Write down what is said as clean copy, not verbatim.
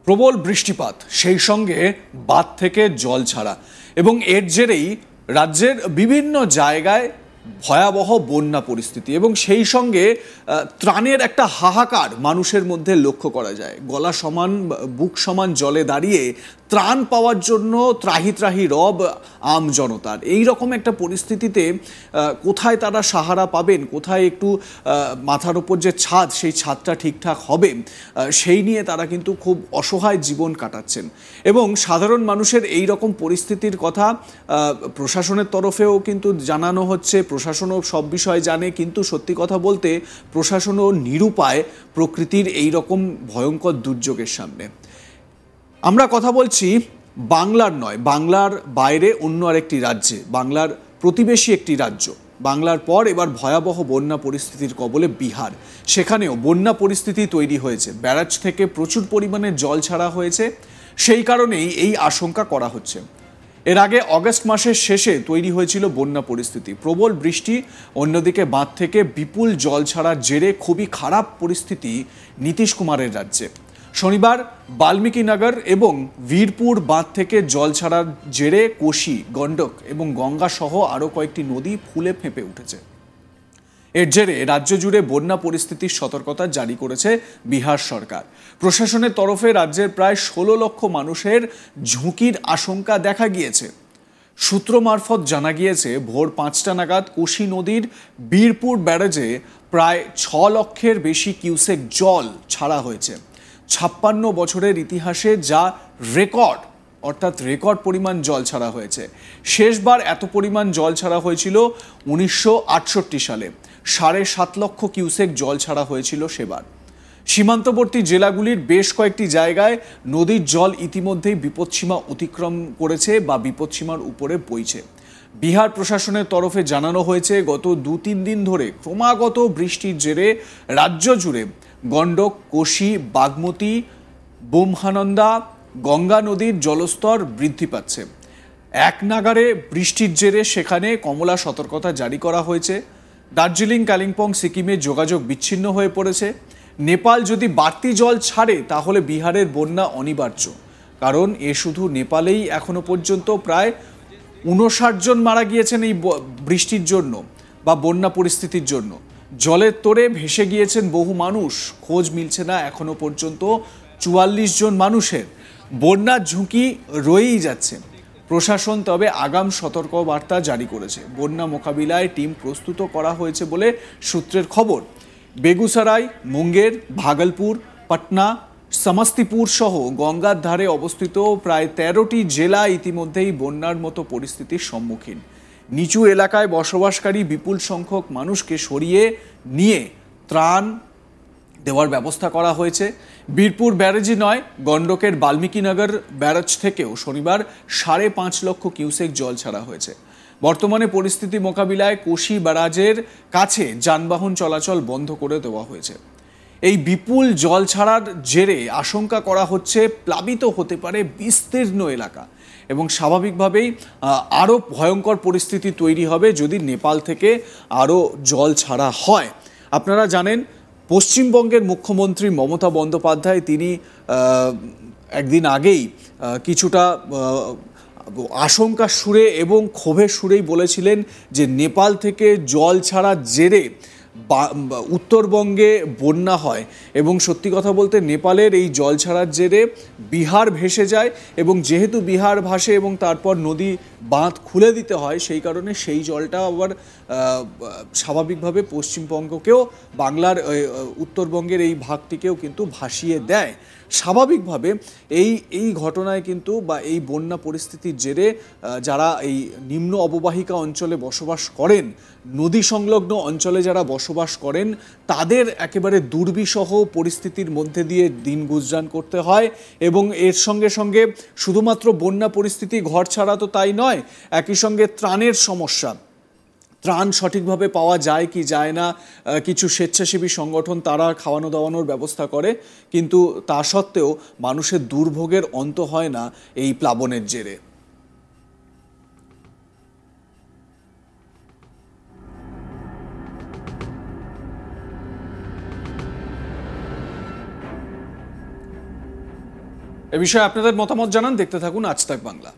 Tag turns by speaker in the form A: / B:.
A: প্রবল বৃষ্টিপাত, সেই সঙ্গে বাঁধ থেকে জল ছাড়া এবং এর জেরেই রাজ্যের বিভিন্ন জায়গায় ভয়াবহ বন্যা পরিস্থিতি এবং সেই সঙ্গে ত্রাণের একটা হাহাকার মানুষের মধ্যে লক্ষ্য করা যায়। গলা সমান বুক সমান জলে দাঁড়িয়ে ত্রাণ পাওয়ার জন্য ত্রাহি ত্রাহি রব আম জনতার। এই রকম একটা পরিস্থিতিতে কোথায় তারা সাহারা পাবেন, কোথায় একটু মাথার ওপর যে ছাদ সেই ছাদটা ঠিকঠাক হবে, সেই নিয়ে তারা কিন্তু খুব অসহায় জীবন কাটাচ্ছেন। এবং সাধারণ মানুষের এই রকম পরিস্থিতির কথা প্রশাসনের তরফেও কিন্তু জানানো হচ্ছে, প্রশাসনও সব বিষয় জানে, কিন্তু সত্যি কথা বলতে প্রশাসনও নিরুপায় প্রকৃতির এই রকম ভয়ঙ্কর দুর্যোগের সামনে। আমরা কথা বলছি বাংলার নয়, বাংলার বাইরে অন্য আরেকটি রাজ্যে, বাংলার প্রতিবেশী একটি রাজ্য। বাংলার পর এবার ভয়াবহ বন্যা পরিস্থিতির কবলে বিহার। সেখানেও বন্যা পরিস্থিতি তৈরি হয়েছে, ব্যারাজ থেকে প্রচুর পরিমাণে জল ছাড়া হয়েছে। সেই কারণেই এই আশঙ্কা করা হচ্ছে। এর আগে অগস্ট মাসের শেষে তৈরি হয়েছিল বন্যা পরিস্থিতি, প্রবল বৃষ্টি, অন্যদিকে বাঁধ থেকে বিপুল জল ছাড়ার জেরে খুবই খারাপ পরিস্থিতি নীতিশ কুমারের রাজ্যে। শনিবার বাল্মীকিনগর এবং বীরপুর বাঁধ থেকে জল ছাড়ার জেরে কোশি, গণ্ডক এবং গঙ্গা সহ আরও কয়েকটি নদী ফুলে ফেঁপে উঠেছে। এর জেরে রাজ্য জুড়ে বন্যা পরিস্থিতির সতর্কতা জারি করেছে বিহার সরকার। প্রশাসনের তরফে রাজ্যের প্রায় 16 লক্ষ মানুষের ঝুঁকির আশঙ্কা দেখা গিয়েছে। সূত্র মারফত জানা গিয়েছে, ভোর 5টা নাগাদ কোশি নদীর বীরপুর ব্যারেজে প্রায় 6 লক্ষের বেশি কিউসেক জল ছাড়া হয়েছে। 56 বছরের ইতিহাসে যা রেকর্ড, অর্থাৎ রেকর্ড পরিমাণ জল ছাড়া হয়েছে। শেষবার এত পরিমাণ জল ছাড়া হয়েছিল 1968 সালে, 7.5 লক্ষ কিউসেক জল ছাড়া হয়েছিল সেবার। সীমান্তবর্তী জেলাগুলির বেশ কয়েকটি জায়গায় নদীর জল ইতিমধ্যেই বিপদসীমা অতিক্রম করেছে বা বিপদসীমার উপরে বইছে। বিহার প্রশাসনের তরফে জানানো হয়েছে, গত 2-3 দিন ধরে ক্রমাগত বৃষ্টির জেরে রাজ্য জুড়ে গণ্ডক, কোশি, বাগমতী, বোমহানন্দা, গঙ্গা নদীর জলস্তর বৃদ্ধি পাচ্ছে। এক নাগারে বৃষ্টির জেরে সেখানে কমলা সতর্কতা জারি করা হয়েছে। দার্জিলিং, কালিম্পং, সিকিমে যোগাযোগ বিচ্ছিন্ন হয়ে পড়েছে। নেপাল যদি বাড়তি জল ছাড়ে তাহলে বিহারের বন্যা অনিবার্য, কারণ শুধু নেপালেই এখনো পর্যন্ত প্রায় 59 জন মারা গিয়েছেন এই বৃষ্টির জন্য বা বন্যা পরিস্থিতির জন্য। জলের তোড়ে ভেসে গিয়েছেন বহু মানুষ, খোঁজ মিলছে না এখনো পর্যন্ত 44 জন মানুষের। বন্যার ঝুঁকি রয়েই যাচ্ছে। প্রশাসন তবে আগাম সতর্কবার্তা জারি করেছে। বন্যা মোকাবিলায় টিম প্রস্তুত করা হয়েছে বলে সূত্রের খবর। বেগুসরাই, মুঙ্গের, ভাগলপুর, পাটনা, সমস্তিপুর সহ গঙ্গার ধারে অবস্থিত প্রায় 13টি জেলা ইতিমধ্যেই বন্যার মতো পরিস্থিতির সম্মুখীন। নিচু এলাকায় বসবাসকারী বিপুল সংখ্যক মানুষকে সরিয়ে নিয়ে ত্রাণ দেওয়ার ব্যবস্থা করা হয়েছে। বীরপুর ব্যারেজই নয়, গণ্ডকের বাল্মীকিনগর ব্যারাজ থেকেও শনিবার 5.5 লক্ষ কিউসেক জল ছাড়া হয়েছে। বর্তমানে পরিস্থিতি মোকাবিলায় কোশি ব্যারাজের কাছে যানবাহন চলাচল বন্ধ করে দেওয়া হয়েছে। এই বিপুল জল ছাড়ার জেরে আশঙ্কা করা হচ্ছে প্লাবিত হতে পারে বিস্তীর্ণ এলাকা এবং স্বাভাবিকভাবেই আরও ভয়ঙ্কর পরিস্থিতি তৈরি হবে যদি নেপাল থেকে আরও জল ছাড়া হয়। আপনারা জানেন, পশ্চিমবঙ্গের মুখ্যমন্ত্রী মমতা বন্দ্যোপাধ্যায় তিনি একদিন আগেই কিছুটা আশঙ্কার সুরে এবং ক্ষোভের সুরেই বলেছিলেন যে নেপাল থেকে জল ছাড়ার জেরে উত্তরবঙ্গে বন্যা হয় এবং সত্যি কথা বলতে নেপালের এই জল ছাড়ার জেরে বিহার ভেসে যায় এবং যেহেতু বিহার ভাসে এবং তারপর নদী বাঁধ খুলে দিতে হয়, সেই কারণে সেই জলটা আবার স্বাভাবিকভাবে পশ্চিমবঙ্গকেও, বাংলার উত্তরবঙ্গের এই ভাগটিকেও কিন্তু ভাসিয়ে দেয়। স্বাভাবিকভাবে এই ঘটনায় কিন্তু বা এই বন্যা পরিস্থিতির জেরে যারা এই নিম্ন অববাহিকা অঞ্চলে বসবাস করেন, নদী সংলগ্ন অঞ্চলে যারা বসবাস করেন, তাদের একেবারে দুর্বিষহ পরিস্থিতির মধ্যে দিয়ে দিন গুজরান করতে হয়। এবং এর সঙ্গে সঙ্গে শুধুমাত্র বন্যা পরিস্থিতি ঘর ছাড়া তো তাই নয়, একই সঙ্গে ত্রাণের সমস্যা। ত্রাণ সঠিকভাবে পাওয়া যায় কি যায় না, কিছু স্বেচ্ছাসেবী সংগঠন তারা খাওয়ানো দাওয়ানোর ব্যবস্থা করে, কিন্তু তা সত্ত্বেও মানুষের দুর্ভোগের অন্ত হয় না এই প্লাবনের জেরে। এ বিষয়ে আপনাদের মতামত জানান, দেখতে থাকুন আজ তাক বাংলা।